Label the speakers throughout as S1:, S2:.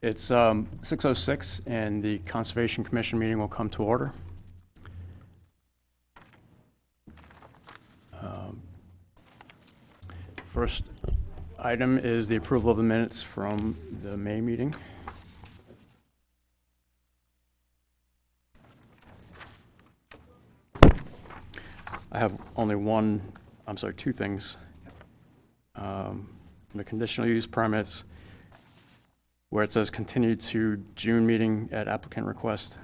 S1: It's 6:06, and the Conservation Commission meeting will come to order. First item is the approval of the minutes from the May meeting. I have only two things. The conditional use permits, where it says continued to June meeting at applicant request,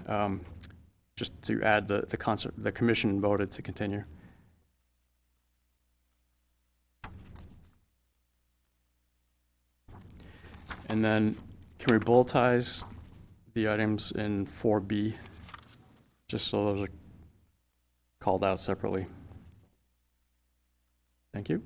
S1: just to add the commission voted to continue. And then can we bulletize the items in 4B, just so those are called out separately? Thank you.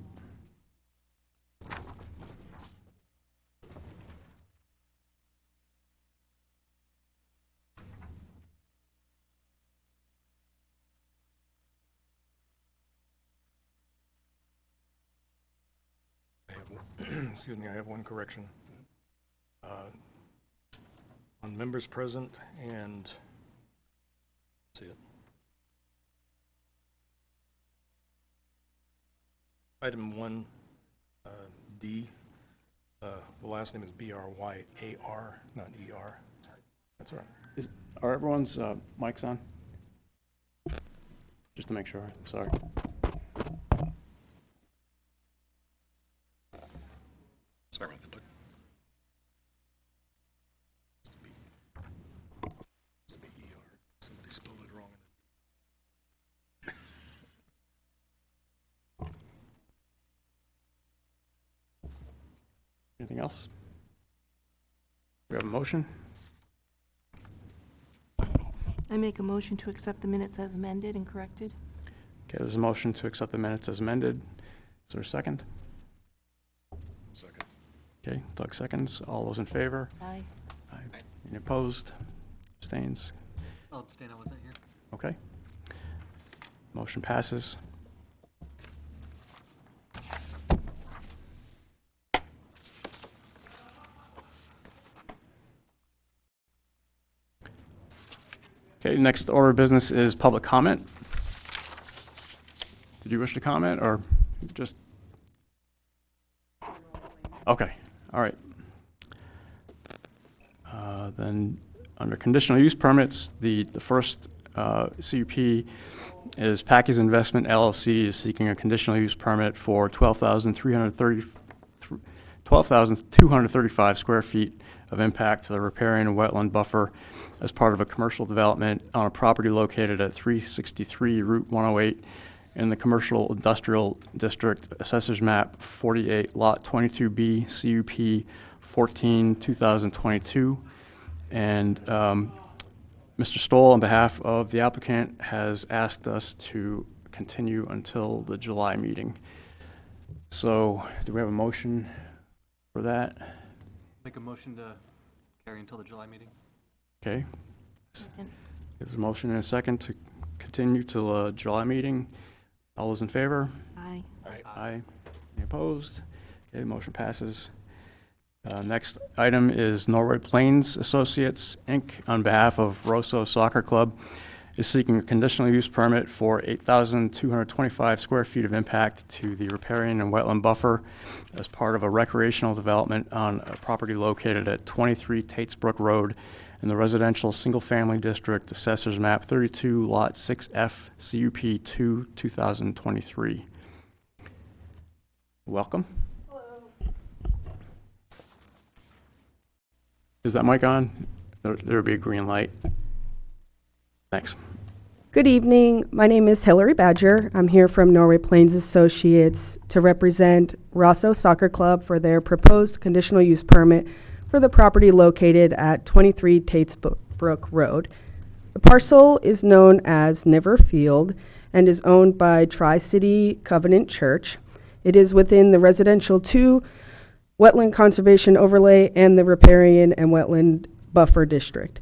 S2: Excuse me, I have one correction. On members present and, see it. Item 1D, the last name is B-R-Y-A-R, not E-R. That's all right.
S1: Are everyone's mics on? Just to make sure, sorry.
S2: Sorry about that, Doug. It's be ER. Somebody spelled it wrong.
S1: Anything else? We have a motion?
S3: I make a motion to accept the minutes as amended and corrected.
S1: Okay, there's a motion to accept the minutes as amended. Is there a second?
S2: Second.
S1: Okay, Doug seconds. All those in favor?
S3: Aye.
S1: Aye. Any opposed? Abstains?
S4: I'll abstain, I wasn't here.
S1: Okay. Motion passes. Okay, next order of business is public comment. Did you wish to comment or just? Okay, all right. Then under conditional use permits, the first CUP is Packy's Investment LLC is seeking a conditional use permit for 12,235 square feet of impact to the riparian and wetland buffer as part of a commercial development on a property located at 363 Route 108 in the Commercial Industrial District, Assessors Map 48, Lot 22B, CUP 14, 2022. And Mr. Stoll, on behalf of the applicant, has asked us to continue until the July meeting. So do we have a motion for that?
S4: Make a motion to carry until the July meeting.
S1: Okay.
S3: Second.
S1: There's a motion and a second to continue till the July meeting. All those in favor?
S3: Aye.
S1: Aye. Any opposed? Okay, the motion passes. Next item is Norway Plains Associates, Inc., on behalf of Rosso Soccer Club, is seeking a conditional use permit for 8,225 square feet of impact to the riparian and wetland buffer as part of a recreational development on a property located at 23 Tatesbrook Road in the residential single-family district, Assessors Map 32, Lot 6F, CUP 2, 2023. Welcome. Is that mic on? There'll be a green light. Thanks.
S5: Good evening. My name is Hillary Badger. I'm here from Norway Plains Associates to represent Rosso Soccer Club for their proposed conditional use permit for the property located at 23 Tatesbrook Road. The parcel is known as Niver Field and is owned by Tri-City Covenant Church. It is within the Residential 2 Wetland Conservation Overlay and the Riparian and Wetland Buffer District.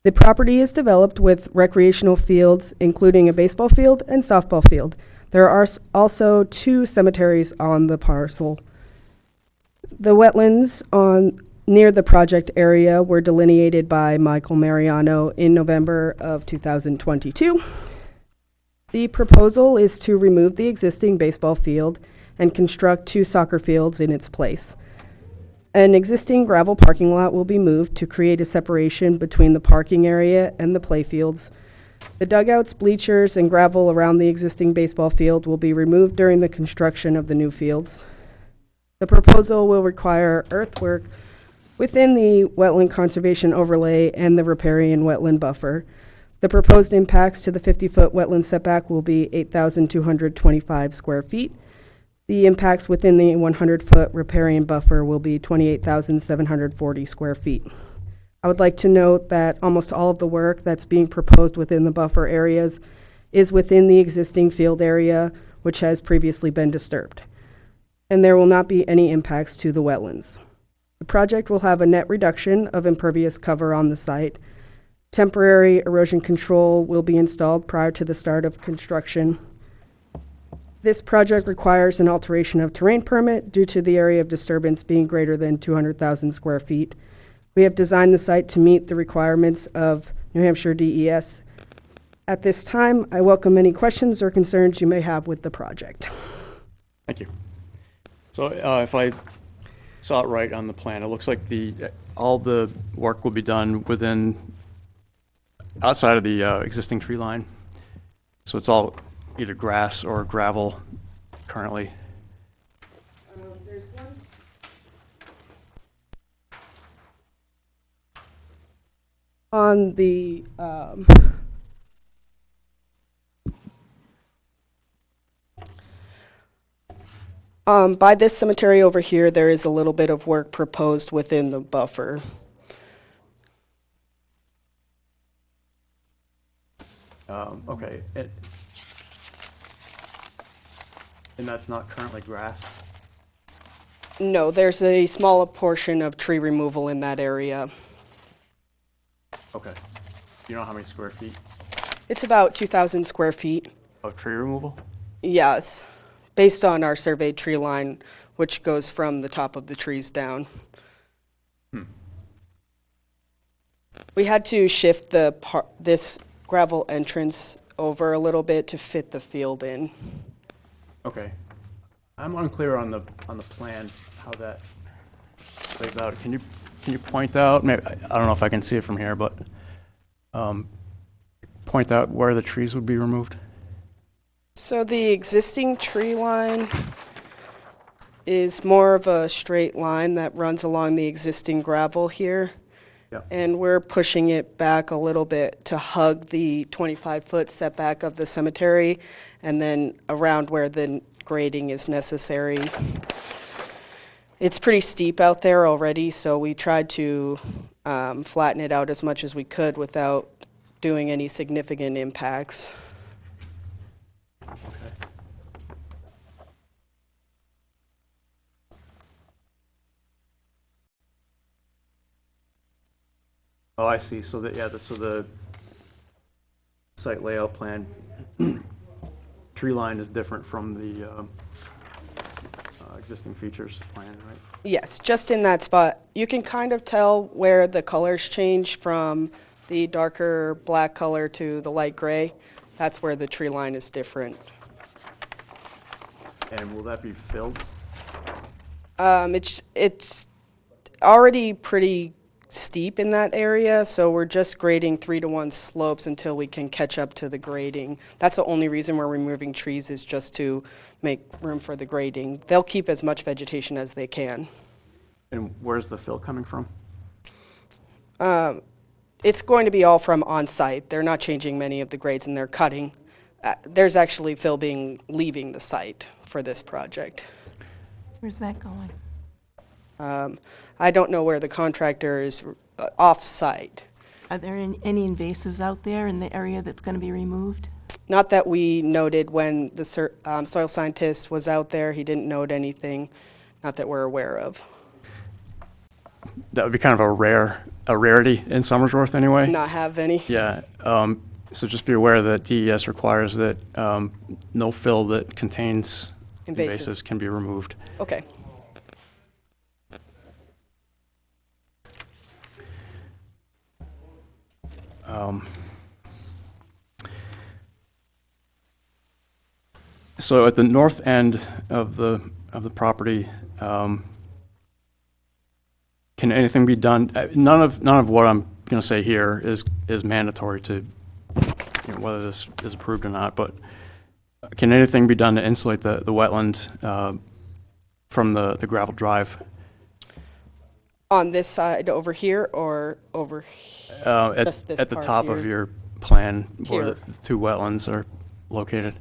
S5: The property is developed with recreational fields, including a baseball field and softball field. There are also 2 cemeteries on the parcel. The wetlands on near the project area were delineated by Michael Mariano in November of 2022. The proposal is to remove the existing baseball field and construct 2 soccer fields in its place. An existing gravel parking lot will be moved to create a separation between the parking area and the playfields. The dugouts, bleachers, and gravel around the existing baseball field will be removed during the construction of the new fields. The proposal will require earthwork within the wetland conservation overlay and the riparian wetland buffer. The proposed impacts to the 50-foot wetland setback will be 8,225 square feet. The impacts within the 100-foot riparian buffer will be 28,740 square feet. I would like to note that almost all of the work that's being proposed within the buffer areas is within the existing field area, which has previously been disturbed. And there will not be any impacts to the wetlands. The project will have a net reduction of impervious cover on the site. Temporary erosion control will be installed prior to the start of construction. This project requires an alteration of terrain permit due to the area of disturbance being greater than 200,000 square feet. We have designed the site to meet the requirements of New Hampshire DES. At this time, I welcome any questions or concerns you may have with the project.
S1: Thank you. So if I saw it right on the plan, it looks like all the work will be done outside of the existing tree line. So it's all either grass or gravel currently.
S5: There's one. On the by this cemetery over here, there is a little bit of work proposed within the buffer.
S1: Okay. And that's not currently grass?
S5: No, there's a smaller portion of tree removal in that area.
S1: Okay. Do you know how many square feet
S5: It's about 2,000 square feet.
S1: of tree removal?
S5: Yes, based on our surveyed tree line, which goes from the top of the trees down. We had to shift this gravel entrance over a little bit to fit the field in.
S1: Okay. I'm unclear on the plan how that plays out. Can you point out, maybe, I don't know if I can see it from here, but point out where the trees would be removed?
S5: So the existing tree line is more of a straight line that runs along the existing gravel here.
S1: Yeah.
S5: And we're pushing it back a little bit to hug the 25-foot setback of the cemetery and then around where the grading is necessary. It's pretty steep out there already, so we tried to flatten it out as much as we could without doing any significant impacts.
S1: Oh, I see. So the site layout plan, tree line is different from the existing features plan, right?
S5: Yes, just in that spot. You can kind of tell where the colors change from the darker black color to the light gray. That's where the tree line is different.
S1: And will that be filled?
S5: It's already pretty steep in that area, so we're just grading 3-to-1 slopes until we can catch up to the grading. That's the only reason we're removing trees, is just to make room for the grading. They'll keep as much vegetation as they can.
S1: And where's the fill coming from?
S5: It's going to be all from on-site. They're not changing many of the grades, and they're cutting. There's actually fill leaving the site for this project.
S3: Where's that going?
S5: I don't know where the contractor is off-site.
S3: Are there any invasives out there in the area that's going to be removed?
S5: Not that we noted when the soil scientist was out there. He didn't note anything, not that we're aware of.
S1: That would be kind of a rarity in Somersworth anyway.
S5: Not have any?
S1: Yeah. So just be aware that DES requires that no fill that contains
S5: Invasives.
S1: invasives can be removed.
S5: Okay.
S1: So at the north end of the property, can anything be done? None of what I'm going to say here is mandatory to, whether this is approved or not, but can anything be done to insulate the wetland from the gravel drive?
S5: On this side over here or over just this
S1: At the
S5: part
S1: top of
S5: here?
S1: your plan where
S5: Here.
S1: the two wetlands are located?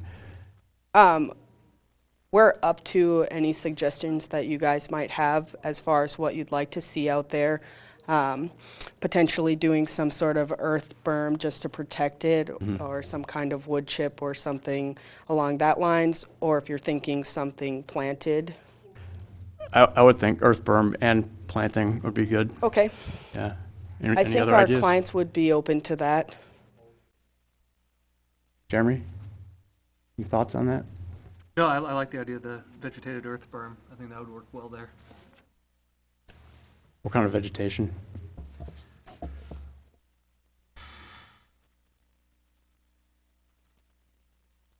S5: We're up to any suggestions that you guys might have as far as what you'd like to see out there. Potentially doing some sort of earth berm just to protect it, or some kind of wood chip or something along that lines, or if you're thinking something planted.
S1: I would think earth berm and planting would be good.
S5: Okay,
S1: Yeah.
S5: I
S1: Any
S5: think
S1: other
S5: our
S1: ideas?
S5: clients would be open to that.
S1: Jeremy? Any thoughts on that?
S4: No, I like the idea of the vegetated earth berm. I think that would work well there.
S1: What kind of vegetation?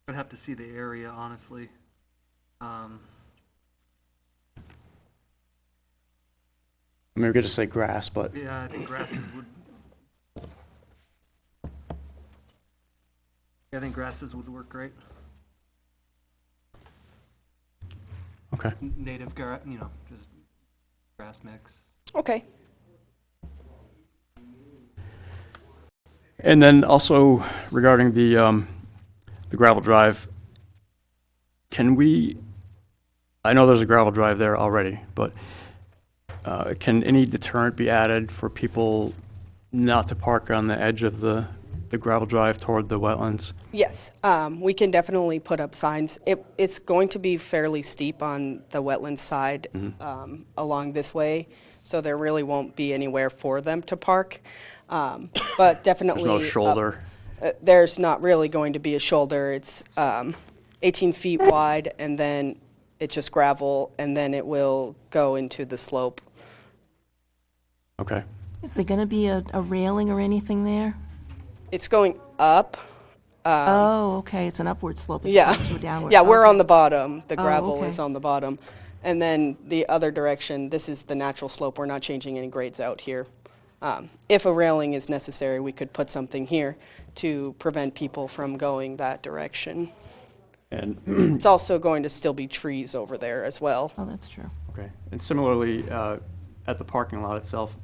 S4: I'd have to see the area, honestly.
S1: I mean, we could just say grass, but
S4: Yeah, I think grasses would. Yeah, I think grasses would work great.
S1: okay.
S4: Native just grass mix.
S5: Okay.
S1: And then also regarding the gravel drive, can we, I know there's a gravel drive there already, but can any deterrent be added for people not to park on the edge of the gravel drive toward the wetlands?
S5: Yes, we can definitely put up signs. It's going to be fairly steep on the wetland side along this way, so there really won't be anywhere for them to park. But definitely.
S1: There's no shoulder?
S5: There's not really going to be a shoulder. It's 18 feet wide, and then it's just gravel, and then it will go into the slope.
S1: Okay.
S3: Is there going to be a railing or anything there?
S5: It's going up.
S3: Oh, okay, it's an upward slope as
S5: Yeah.
S3: opposed to a downward.
S5: Yeah, we're
S3: Okay.
S5: on the bottom. The
S3: Oh,
S5: gravel
S3: okay.
S5: is on the bottom. And then the other direction, this is the natural slope. We're not changing any grades out here. If a railing is necessary, we could put something here to prevent people from going that direction.
S1: And,
S5: It's also going to still be trees over there as well.
S3: Oh, that's true.
S1: okay. And similarly, at the parking lot itself,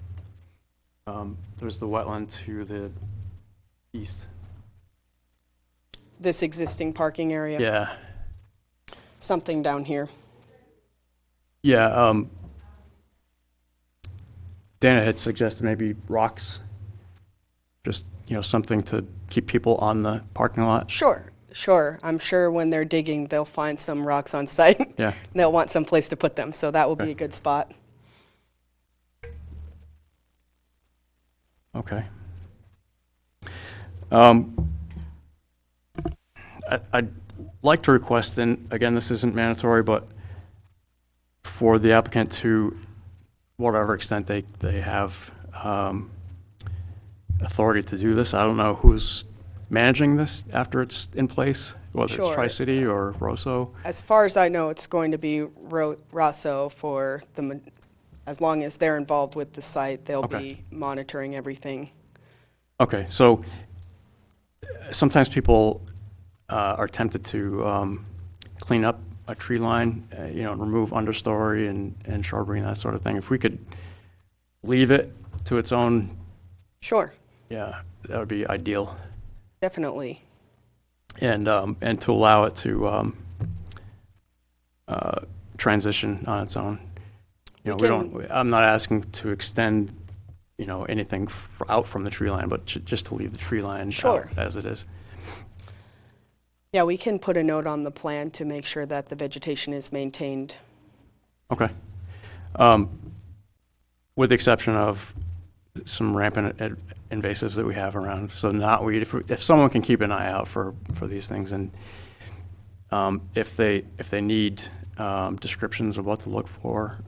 S1: there's the wetland to the east.
S5: This existing parking area.
S1: Yeah.
S5: Something down here.
S1: Yeah, Dana had suggested maybe rocks, just, something to keep people on the parking lot.
S5: Sure. I'm sure when they're digging, they'll find some rocks on site.
S1: Yeah.
S5: They'll want some place to put them, so that will be
S1: Okay.
S5: a good spot.
S1: Okay. I'd like to request, and again, this isn't mandatory, but for the applicant to, whatever extent they have authority to do this. I don't know who's managing this after it's in place, whether it's
S5: Sure.
S1: Tri-City or Rosso.
S5: As far as I know, it's going to be Rosso for as long as they're involved with the site, they'll
S1: Okay.
S5: be monitoring everything.
S1: Okay, so sometimes people are tempted to clean up a tree line, remove understory and shrubbery and that sort of thing. If we could leave it to its own,
S5: Sure,
S1: yeah, that would be ideal.
S5: definitely.
S1: And to allow it to transition on its own.
S5: We
S1: I'm not asking to extend, anything out from the tree line, but just to leave the tree line out
S5: Sure.
S1: as it is.
S5: Yeah, we can put a note on the plan to make sure that the vegetation is maintained.
S1: Okay. With the exception of some rampant invasives that we have around, so knotweed, if someone can keep an eye out for these things, and if they need descriptions of what to look for,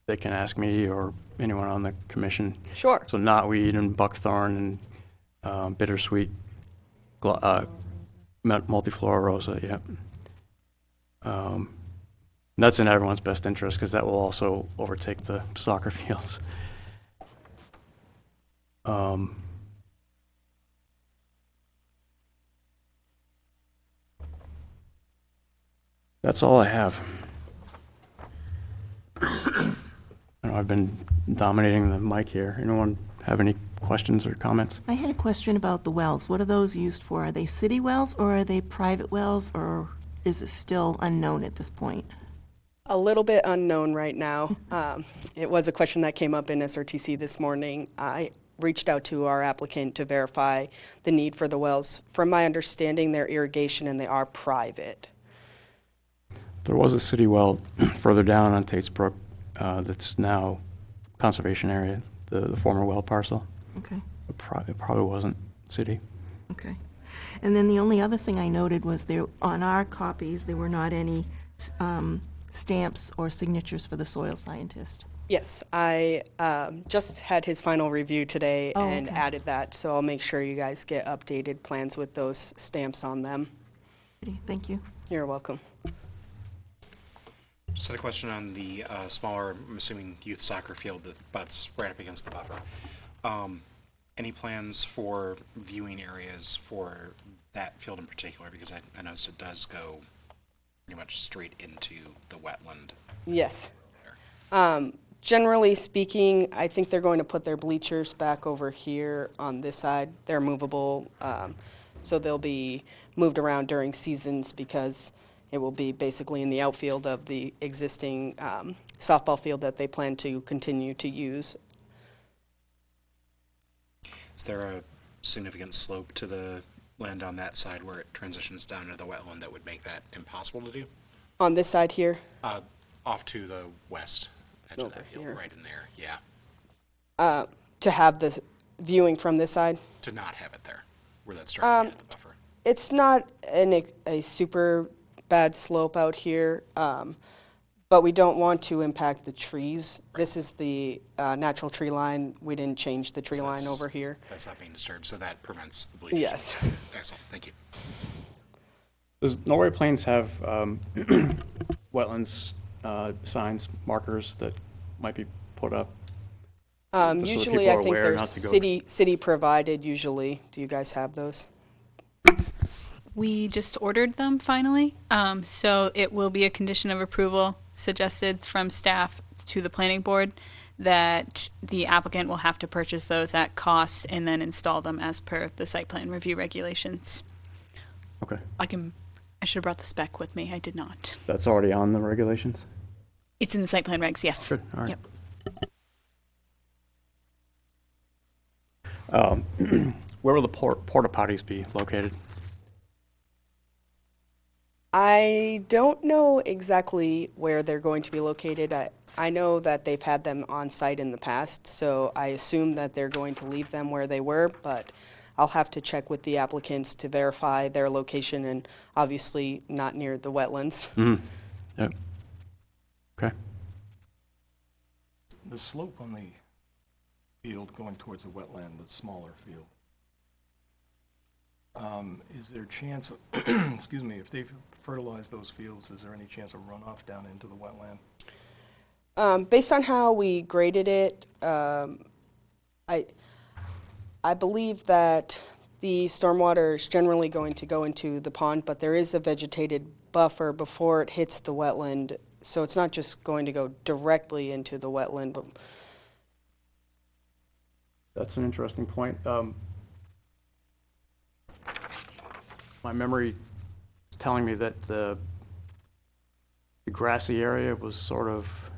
S1: they can ask me or anyone on the commission.
S5: Sure.
S1: So knotweed and buckthorn and bittersweet, multiflora rosa, yeah. And that's in everyone's best interest because that will also overtake the soccer fields. That's all I have. I know I've been dominating the mic here. Anyone have any questions or comments?
S3: I had a question about the wells. What are those used for? Are they city wells or are they private wells, or is it still unknown at this point?
S5: A little bit unknown right now. It was a question that came up in SRTC this morning. I reached out to our applicant to verify the need for the wells. From my understanding, they're irrigation and they are private.
S1: There was a city well further down on Tate's Brook that's now conservation area, the former well parcel.
S3: Okay,
S1: It probably wasn't city.
S3: okay. And then the only other thing I noted was there, on our copies, there were not any stamps or signatures for the soil scientist.
S5: Yes, I just had his final review today
S3: Oh,
S5: and
S3: okay.
S5: added that, so I'll make sure you guys get updated plans with those stamps on them.
S3: Thank you.
S5: You're welcome.
S6: Just had a question on the smaller, I'm assuming, youth soccer field that butts right up against the buffer. Any plans for viewing areas for that field in particular? Because I noticed it does go pretty much straight into the wetland.
S5: Yes.
S6: There.
S5: Generally speaking, I think they're going to put their bleachers back over here on this side. They're movable, so they'll be moved around during seasons because it will be basically in the outfield of the existing softball field that they plan to continue to use.
S6: Is there a significant slope to the land on that side where it transitions down to the wetland that would make that impossible to do?
S5: On this side here,
S6: Off to the west edge of that
S5: Over
S6: field,
S5: here.
S6: right in there, yeah.
S5: to have the viewing from this side,
S6: To not have it there, where that's starting at the buffer.
S5: it's not a super bad slope out here, but we don't want to impact the trees. This is the natural tree line. We didn't change the tree
S6: So
S5: line
S6: that's-
S5: over here.
S6: That's not being disturbed, so that prevents the bleachers.
S5: Yes.
S6: Excellent, thank you.
S1: Does Norway Plains have wetlands signs, markers that might be put up? so that
S5: Usually,
S1: people
S5: I
S1: are
S5: think
S1: aware
S5: they're
S1: not to go-
S5: city provided usually. Do you guys have those?
S7: We just ordered them finally, so it will be a condition of approval suggested from staff to the planning board that the applicant will have to purchase those at cost and then install them as per the site plan review regulations.
S1: Okay,
S7: I should have brought the spec with me. I did not.
S1: that's already on the regulations?
S7: It's in the site plan regs, yes.
S1: Good, all right.
S7: Yep.
S1: Where will the porta potties be located?
S5: I don't know exactly where they're going to be located. I know that they've had them on site in the past, so I assume that they're going to leave them where they were, but I'll have to check with the applicants to verify their location and obviously not near the wetlands.
S1: Yep. Okay.
S2: The slope on the field going towards the wetland, the smaller field, is there a chance, excuse me, if they fertilize those fields, is there any chance of runoff down into the wetland?
S5: Based on how we graded it, I believe that the stormwater is generally going to go into the pond, but there is a vegetated buffer before it hits the wetland, so it's not just going to go directly into the wetland, but
S1: That's an interesting point. My memory is telling me that the grassy area was sort of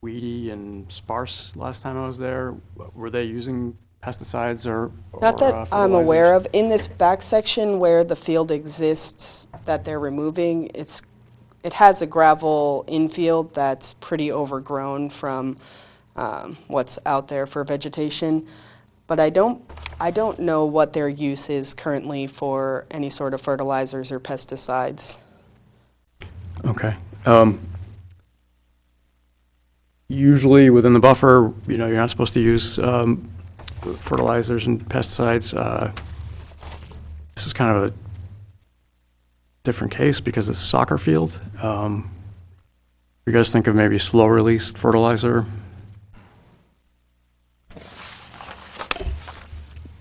S1: weedy and sparse last time I was there. Were they using pesticides or
S5: not that I'm
S1: fertilizers?
S5: aware of. In this back section where the field exists that they're removing, it has a gravel infield that's pretty overgrown from what's out there for vegetation. But I don't know what their use is currently for any sort of fertilizers or pesticides.
S1: Okay. Usually within the buffer, you're not supposed to use fertilizers and pesticides. This is kind of a different case because it's a soccer field. You guys think of maybe slow-release fertilizer?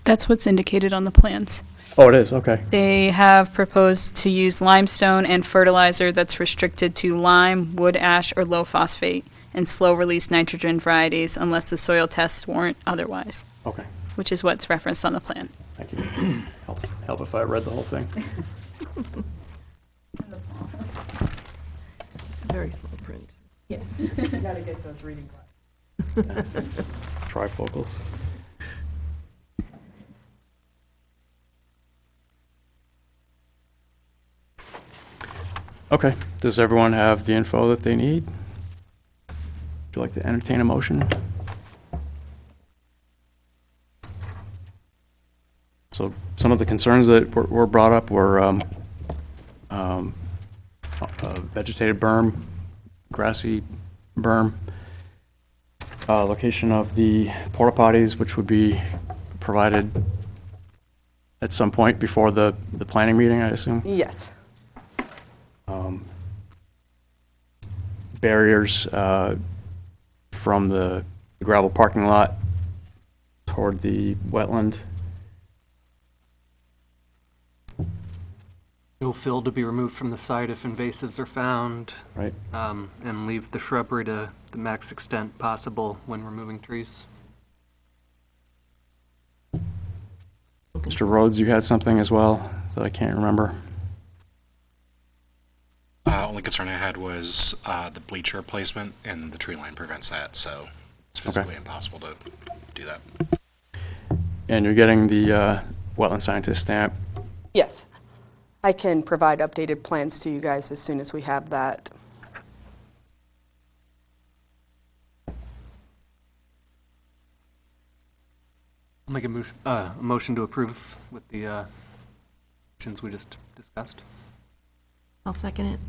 S7: That's what's indicated on the plans.
S1: Oh, it is, okay.
S7: They have proposed to use limestone and fertilizer that's restricted to lime, wood ash, or low phosphate, and slow-release nitrogen varieties unless the soil tests warrant otherwise,
S1: Okay,
S7: which is what's referenced on the plan.
S1: thank you. Help if I read the whole thing.
S3: Very small print.
S7: Yes.
S5: You gotta get those reading glasses.
S1: Trifocals. Okay, does everyone have the info that they need? Would you like to entertain a motion? So some of the concerns that were brought up were vegetated berm, grassy berm, location of the porta potties, which would be provided at some point before the planning meeting, I assume.
S5: Yes.
S1: Barriers from the gravel parking lot toward the wetland.
S4: No fill to be removed from the site if invasives are found,
S1: Right.
S4: and leave the shrubbery to the max extent possible when removing trees.
S1: Mr. Rhodes, you had something as well that I can't remember.
S6: Only concern I had was the bleacher placement, and the tree line prevents that, so it's physically impossible to do that.
S1: And you're getting the wetland scientist stamp.
S5: Yes. I can provide updated plans to you guys as soon as we have that.
S4: I'll make a motion to approve with the conditions we just discussed.
S3: I'll second it.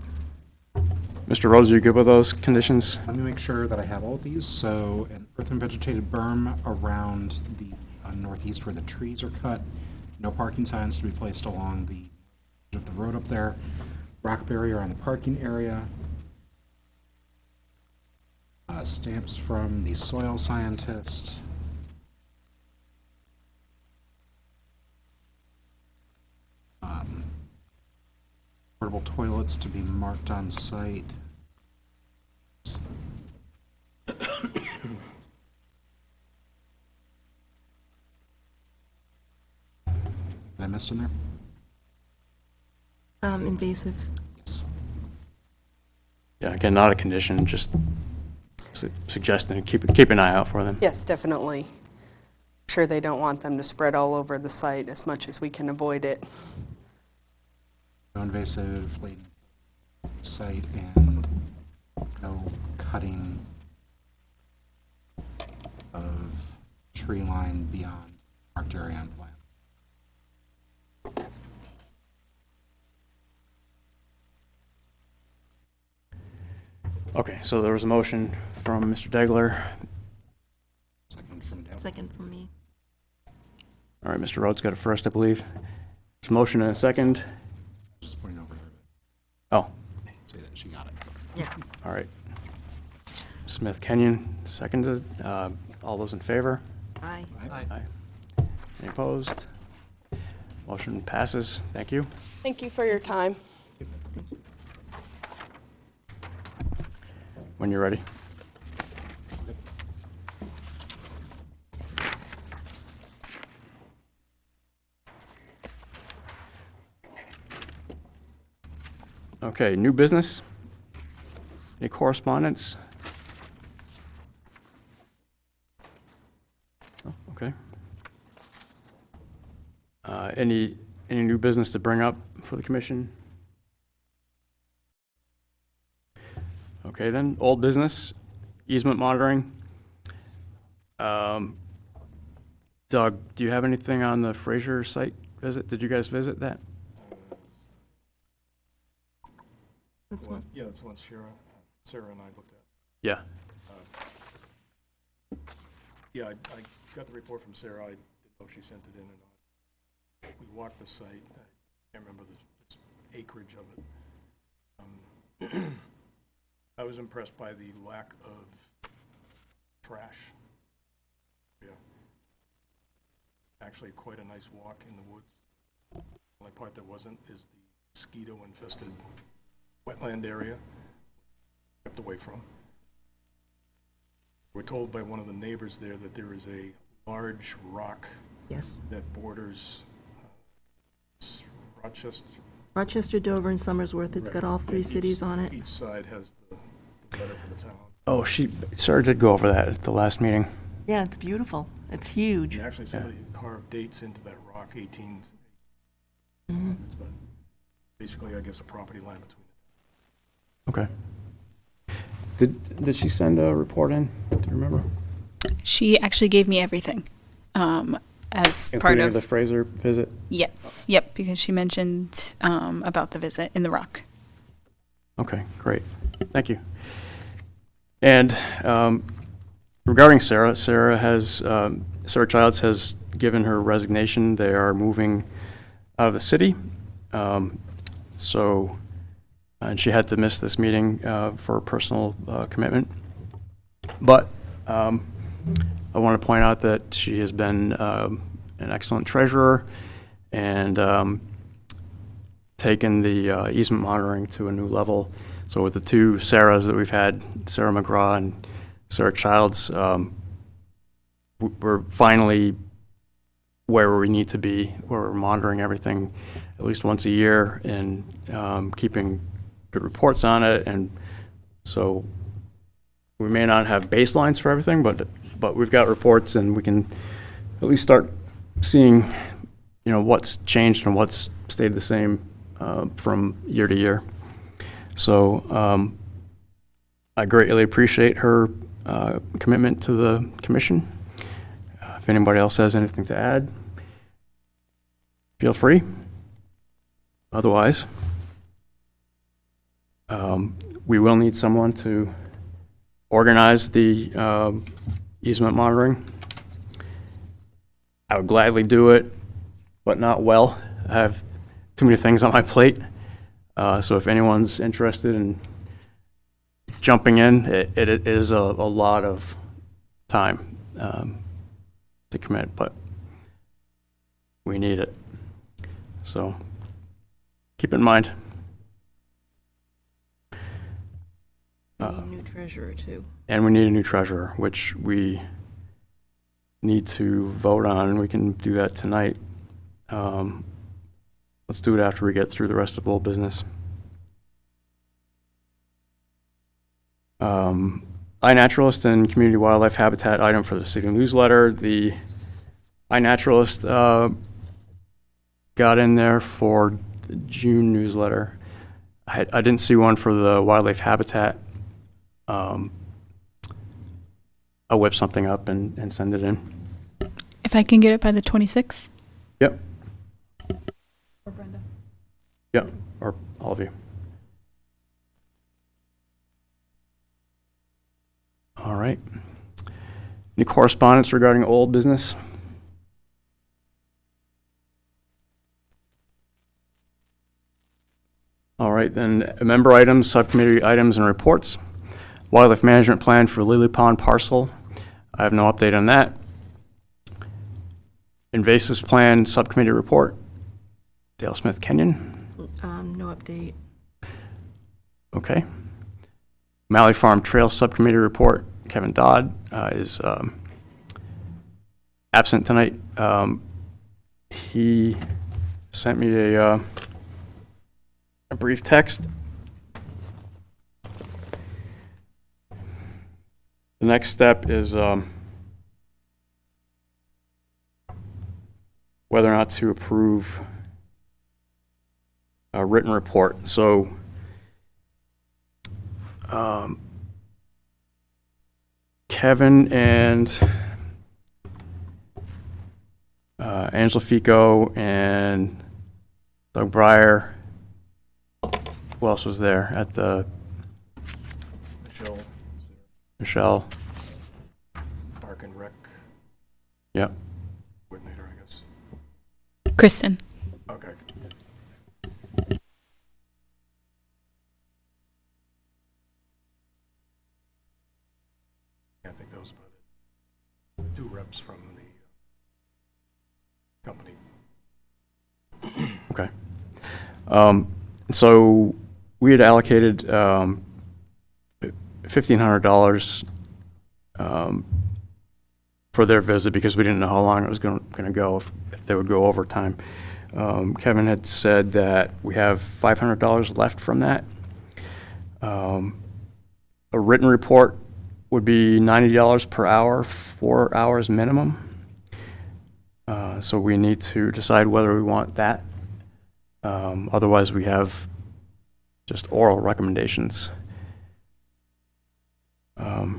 S1: Mr. Rhodes, are you good with those conditions?
S6: Let me make sure that I have all of these. So an earth and vegetated berm around the northeast where the trees are cut. No parking signs to be placed along the edge of the road up there. Rock barrier on the parking area. Stamps from the soil scientist. Portable toilets to be marked on site. Did I missed in there?
S3: Invasives.
S6: Yes.
S1: Yeah, again, not a condition, just suggesting, keep an eye out for them.
S5: Yes, definitely. Sure, they don't want them to spread all over the site as much as we can avoid it.
S6: No invasive laden site and no cutting of tree line beyond marked area on plan.
S1: Okay, so there was a motion from Mr. Degler.
S6: Second from Dale.
S3: Second from me.
S1: All right, Mr. Rhodes got it first, I believe. There's a motion and a second.
S6: Just pointing over here.
S1: Oh,
S6: Say that she got it.
S3: Yeah.
S1: all right. Smith Kenyon, seconded. All those in favor?
S3: Aye.
S1: Aye. Any opposed? Motion passes. Thank you.
S5: Thank you for your time.
S1: When you're ready. Okay, new business? Any correspondence? Oh, okay. Any new business to bring up for the commission? Okay, then, old business, easement monitoring. Doug, do you have anything on the Fraser site visit? Did you guys visit that?
S3: That's one.
S2: Yeah, that's one Sarah and I looked at.
S1: Yeah.
S2: Yeah, I got the report from Sarah. I didn't know if she sent it in or not. We walked the site. I can't remember the acreage of it. I was impressed by the lack of trash. Yeah. Actually, quite a nice walk in the woods. The only part that wasn't is the mosquito-infested wetland area. Kept away from. We're told by one of the neighbors there that there is a large rock
S3: Yes.
S2: that borders Rochester.
S3: Rochester, Dover, and Somersworth, it's got all three
S2: Each-
S3: cities on it.
S2: Each side has the letter for the town.
S1: Oh, Sarah did go over that at the last meeting.
S3: Yeah, it's beautiful. It's huge.
S2: And actually, somebody carved dates into that rock, 18,
S3: Mhm.
S2: but basically, I guess, a property line between.
S1: Okay. Did she send a report in? Do you remember?
S7: She actually gave me everything as part
S1: Including
S7: of
S1: the Fraser visit?
S7: yes, yep, because she mentioned about the visit in the Rock.
S1: Okay, great. Thank you. And regarding Sarah, Sarah Childs has given her resignation. They are moving out of the city. And she had to miss this meeting for a personal commitment. But I want to point out that she has been an excellent treasurer and taken the easement monitoring to a new level. So with the two Sarahs that we've had, Sarah McGraw and Sarah Childs, we're finally where we need to be, where we're monitoring everything at least once a year and keeping good reports on it. And so we may not have baselines for everything, but we've got reports and we can at least start seeing, what's changed and what's stayed the same from year to year. So I greatly appreciate her commitment to the commission. If anybody else has anything to add, feel free. Otherwise, we will need someone to organize the easement monitoring. I would gladly do it, but not well. I have too many things on my plate. So if anyone's interested in jumping in, it is a lot of time to commit, but we need it. So keep it in mind.
S3: We need a new treasurer, too.
S1: And we need a new treasurer, which we need to vote on, and we can do that tonight. Let's do it after we get through the rest of old business. iNaturalist and Community Wildlife Habitat item for the city newsletter. The iNaturalist got in there for the June newsletter. I didn't see one for the Wildlife Habitat. I'll whip something up and send it in.
S7: If I can get it by the 26th.
S1: Yep.
S7: Or Brenda.
S1: Yep, or all of you. All right. Any correspondence regarding old business? All right, then member items, subcommittee items, and reports. Wildlife management plan for Lily Pond parcel. I have no update on that. Invasives plan subcommittee report. Dale Smith Kenyon.
S3: No update.
S1: Okay. Malley Farm Trail Subcommittee report. Kevin Dodd is absent tonight. He sent me a brief text. The next step is whether or not to approve a written report. So Kevin and Angela Fico and Doug Breyer, who else was there at the
S2: Michelle,
S1: Michelle?
S2: Park and Rec.
S1: Yeah.
S2: Coordinator, I guess.
S7: Kristen.
S2: Okay. I think that was about it. 2 reps from the company.
S1: Okay. So we had allocated $1,500 for their visit because we didn't know how long it was going to go, if they would go overtime. Kevin had said that we have $500 left from that. A written report would be $90 per hour, 4 hours minimum. So we need to decide whether we want that. Otherwise, we have just oral recommendations.
S2: I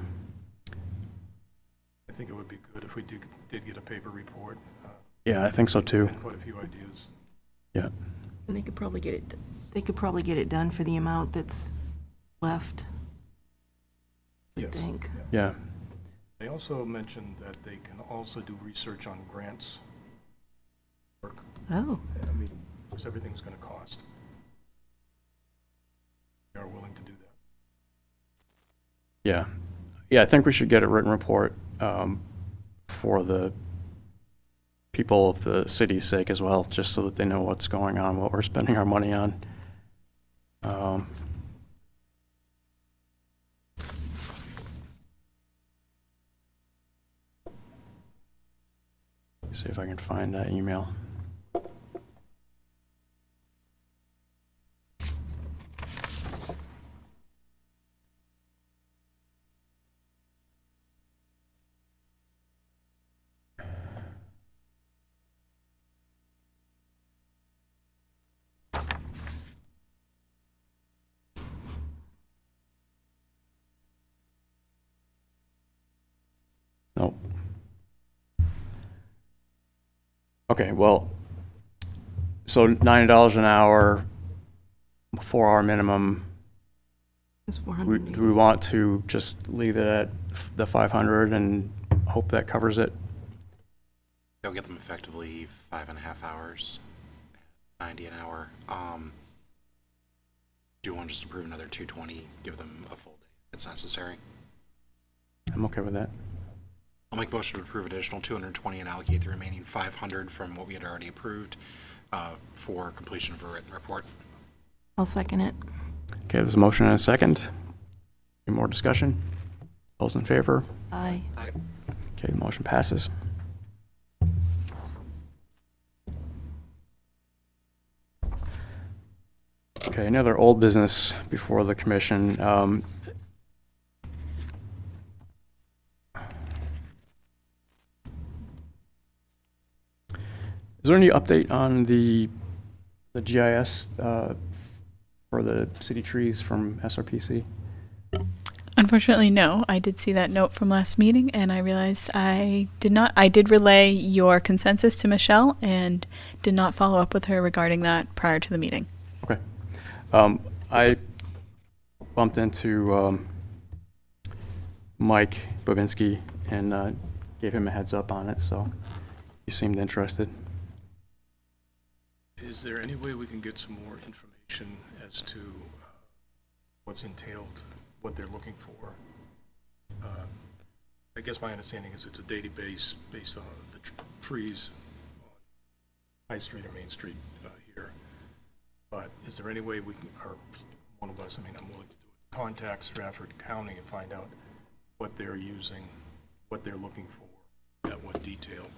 S2: think it would be good if we did get a paper report.
S1: Yeah, I think so too.
S2: Quite a few ideas.
S1: Yeah.
S3: And they could probably get it done for the amount that's left, I
S2: Yes.
S3: think.
S1: Yeah.
S2: They also mentioned that they can also do research on grants work.
S3: Oh,
S2: I mean, because everything's going to cost. They are willing to do that.
S1: Yeah. Yeah, I think we should get a written report for the people of the city's sake as well, just so that they know what's going on, what we're spending our money on. See if I can find that email. Nope. Okay, well, so $90 an hour, 4-hour minimum.
S3: it's
S1: Do
S3: 480.
S1: we want to just leave it at the 500 and hope that covers it?
S6: They'll get them effectively 5.5 hours, 90 an hour. Do you want to just approve another 220, give them a full day if it's necessary?
S1: I'm okay with that.
S6: I'll make a motion to approve additional 220 and allocate the remaining 500 from what we had already approved for completion of a written report.
S3: I'll second it.
S1: Okay, there's a motion and a second. Any more discussion? Those in favor?
S3: Aye.
S1: Okay, the motion passes. Okay, any other old business before the commission? Is there any update on the GIS for the city trees from SRPC?
S7: Unfortunately, no. I did see that note from last meeting, and I realized I did not. I did relay your consensus to Michelle and did not follow up with her regarding that prior to the meeting.
S1: Okay. I bumped into Mike Bobinsky and gave him a heads up on it, so he seemed interested.
S2: Is there any way we can get some more information as to what's entailed, what they're looking for? I guess my understanding is it's a database based on the trees on High Street or Main Street here. But is there any way we can, or one of us, I mean, I'm willing to do it, contact Stratford County and find out what they're using, what they're looking for, at what detail?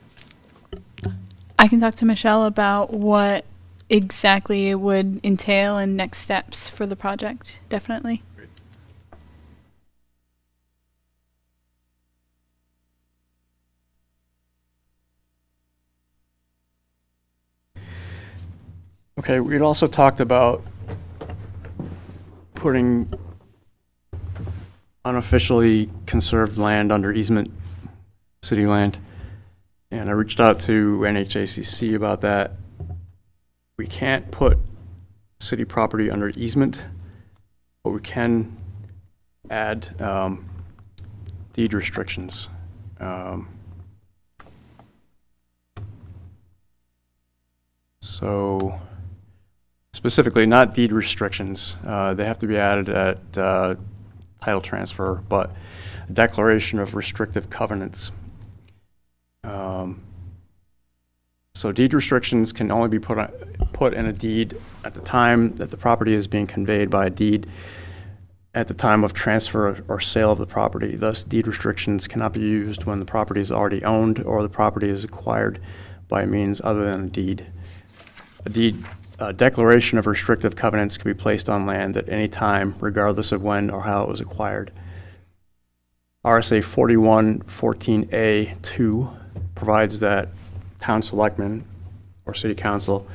S7: I can talk to Michelle about what exactly it would entail and next steps for the project, definitely.
S1: Okay, we'd also talked about putting unofficially conserved land under easement, city land. And I reached out to NHACC about that. We can't put city property under easement, but we can add deed restrictions. So specifically, not deed restrictions. They have to be added at title transfer, but a declaration of restrictive covenants. So deed restrictions can only be put in a deed at the time that the property is being conveyed by a deed at the time of transfer or sale of the property. Thus, deed restrictions cannot be used when the property is already owned or the property is acquired by means other than a deed. A declaration of restrictive covenants can be placed on land at any time, regardless of when or how it was acquired. RSA 4114A2 provides that town selectmen or city council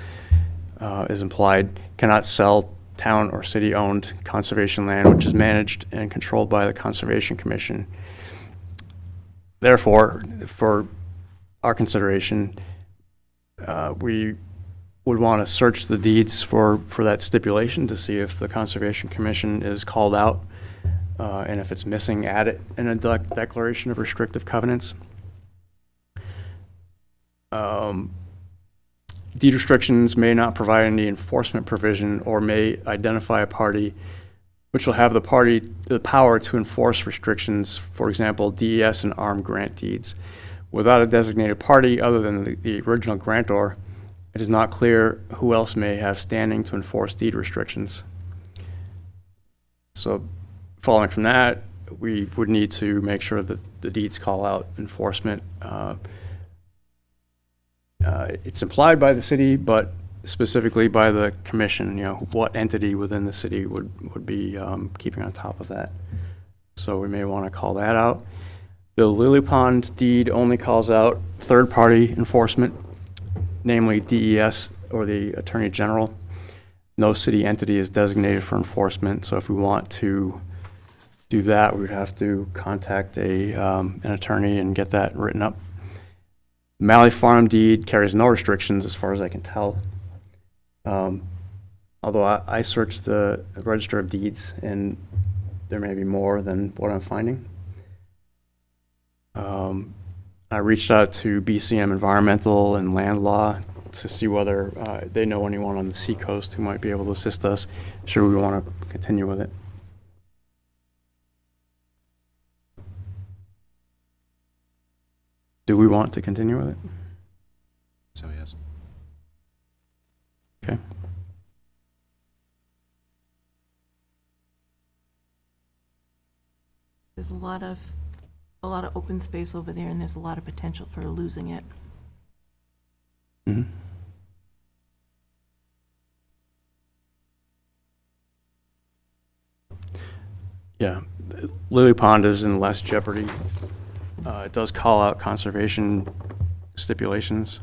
S1: is implied cannot sell town or city-owned conservation land which is managed and controlled by the Conservation Commission. Therefore, for our consideration, we would want to search the deeds for that stipulation to see if the Conservation Commission is called out, and if it's missing, add it in a declaration of restrictive covenants. Deed restrictions may not provide any enforcement provision or may identify a party which will have the power to enforce restrictions, for example, DES and ARM grant deeds. Without a designated party other than the original grantor, it is not clear who else may have standing to enforce deed restrictions. So following from that, we would need to make sure that the deeds call out enforcement. It's implied by the city, but specifically by the commission, what entity within the city would be keeping on top of that. So we may want to call that out. The Lily Pond deed only calls out third-party enforcement, namely DES or the Attorney General. No city entity is designated for enforcement, so if we want to do that, we'd have to contact an attorney and get that written up. Malley Farm deed carries no restrictions as far as I can tell. Although I searched the Register of Deeds and there may be more than what I'm finding. I reached out to BCM Environmental and Land Law to see whether they know anyone on the seacoast who might be able to assist us should we want to continue with it. Do we want to continue with it?
S6: So, yes.
S1: Okay.
S3: There's a lot of open space over there, and there's a lot of potential for losing it.
S1: Mm-hmm. Yeah, Lily Pond is in less jeopardy. It does call out conservation stipulations.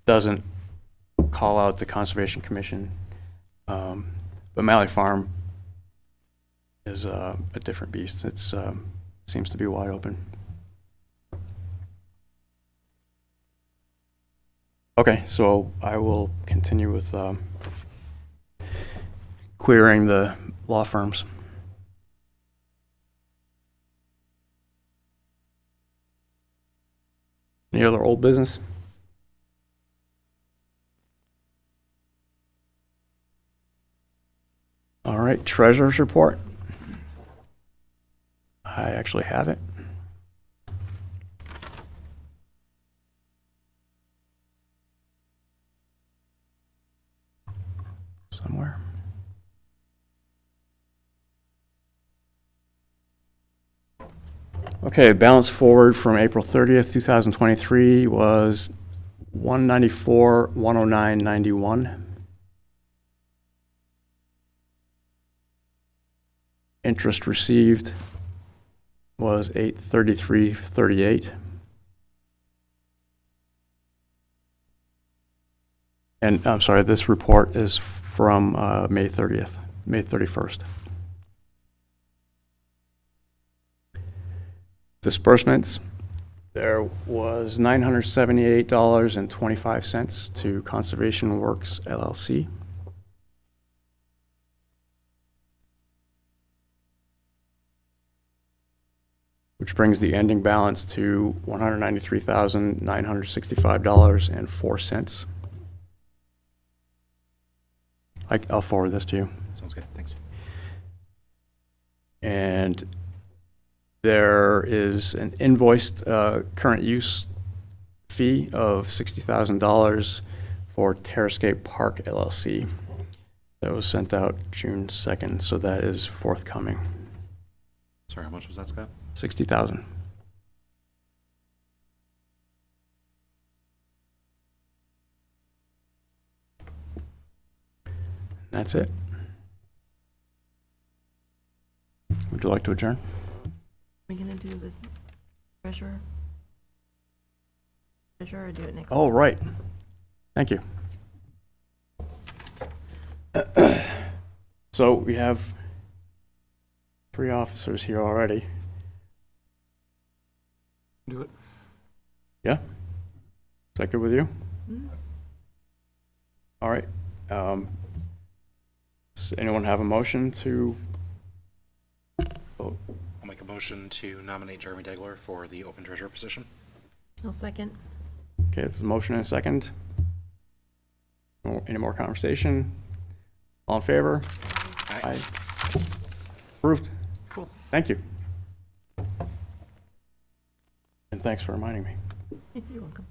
S1: Doesn't call out the Conservation Commission. But Malley Farm is a different beast. It seems to be wide open. Okay, so I will continue with querying the law firms. Any other old business? All right, treasurer's report. I actually have it. Somewhere. Okay, balance forward from April 30th, 2023 was 194, 109.91. Interest received was 833.38. And I'm sorry, this report is from May 31st. Disbursements, there was $978.25 to Conservation Works LLC. Which brings the ending balance to $193,965.04. I'll forward this to you.
S6: Sounds good, thanks.
S1: And there is an invoiced current use fee of $60,000 for Terrascape Park LLC. That was sent out June 2nd, so that is forthcoming.
S6: Sorry, how much was that, Scott?
S1: 60,000. That's it. Would you like to adjourn?
S3: We're gonna do the treasurer? Treasurer or do it next?
S1: Oh, right. Thank you. So we have 3 officers here already.
S4: Do it.
S1: Yeah? Is that good with you?
S3: Mhm.
S1: All right. Does anyone have a motion to vote?
S6: I'll make a motion to nominate Jeremy Degler for the open treasurer position.
S3: I'll second.
S1: Okay, there's a motion and a second. Any more conversation? All in favor?
S6: Aye.
S1: Approved.
S4: Cool.
S1: Thank you. And thanks for reminding me.
S3: You're welcome.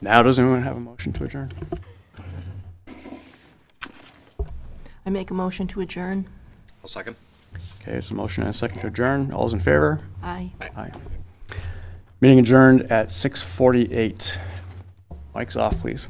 S1: Now, does anyone have a motion to adjourn?
S3: I make a motion to adjourn.
S6: I'll second.
S1: Okay, there's a motion and a second to adjourn. All's in favor?
S3: Aye.
S1: Aye. Meeting adjourned at 6:48. Mike's off, please.